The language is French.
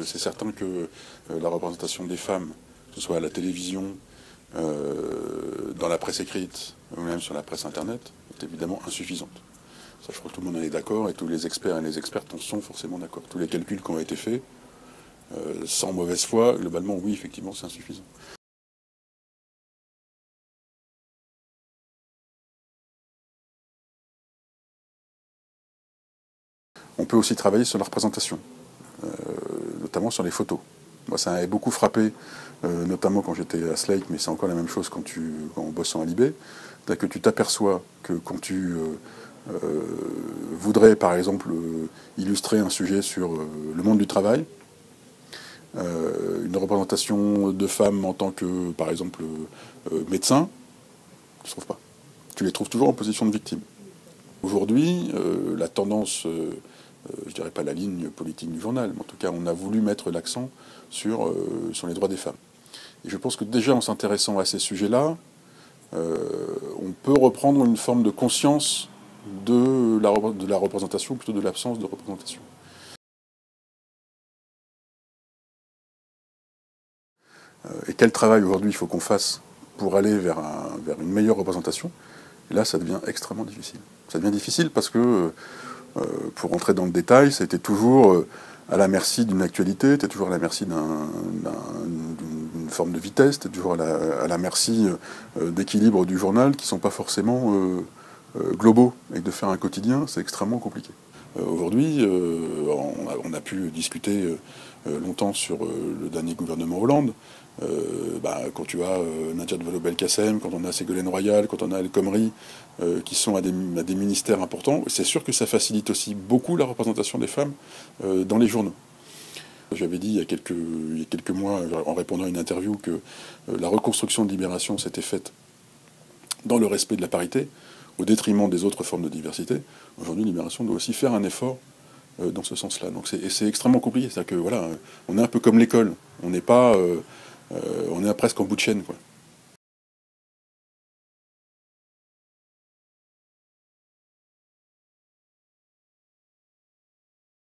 C'est certain que la représentation des femmes, que ce soit à la télévision, dans la presse écrite, ou même sur la presse internet, est évidemment insuffisante. Ça, je crois que tout le monde en est d'accord, et tous les experts et les expertes en sont forcément d'accord. Tous les calculs qui ont été faits, sans mauvaise foi, globalement, oui, effectivement, c'est insuffisant. On peut aussi travailler sur la représentation, notamment sur les photos. Moi, ça m'avait beaucoup frappé, notamment quand j'étais à Slake, mais c'est encore la même chose quand on bosse en Libé, c'est que tu t'aperçois que quand tu voudrais, par exemple, illustrer un sujet sur le monde du travail, une représentation de femmes en tant que, par exemple, médecin, tu ne trouves pas. Tu les trouves toujours en position de victime. Aujourd'hui, la tendance, je dirais pas la ligne politique du journal, mais en tout cas, on a voulu mettre l'accent sur les droits des femmes. Et je pense que déjà, en s'intéressant à ces sujets-là, on peut reprendre une forme de conscience de la représentation, plutôt de l'absence de représentation. Et quel travail aujourd'hui il faut qu'on fasse pour aller vers une meilleure représentation? Et là, ça devient extrêmement difficile. Ça devient difficile parce que, pour rentrer dans le détail, ça a été toujours à la merci d'une actualité, tu es toujours à la merci d'une forme de vitesse, tu es toujours à la merci d'équilibres du journal qui ne sont pas forcément globaux. Et de faire un quotidien, c'est extrêmement compliqué. Aujourd'hui, on a pu discuter longtemps sur le dernier gouvernement Hollande. Quand tu as Najat Vallaud-Belkacem, quand on a Ségolène Royal, quand on a El Khomri, qui sont à des ministères importants, c'est sûr que ça facilite aussi beaucoup la représentation des femmes dans les journaux. J'avais dit il y a quelques mois, en répondant à une interview, que la reconstruction de Libération s'était faite dans le respect de la parité, au détriment des autres formes de diversité. Aujourd'hui, Libération doit aussi faire un effort dans ce sens-là. Donc c'est extrêmement compliqué. C'est-à-dire que voilà, on est un peu comme l'école. On n'est pas, on est presque en bout de chaîne, quoi.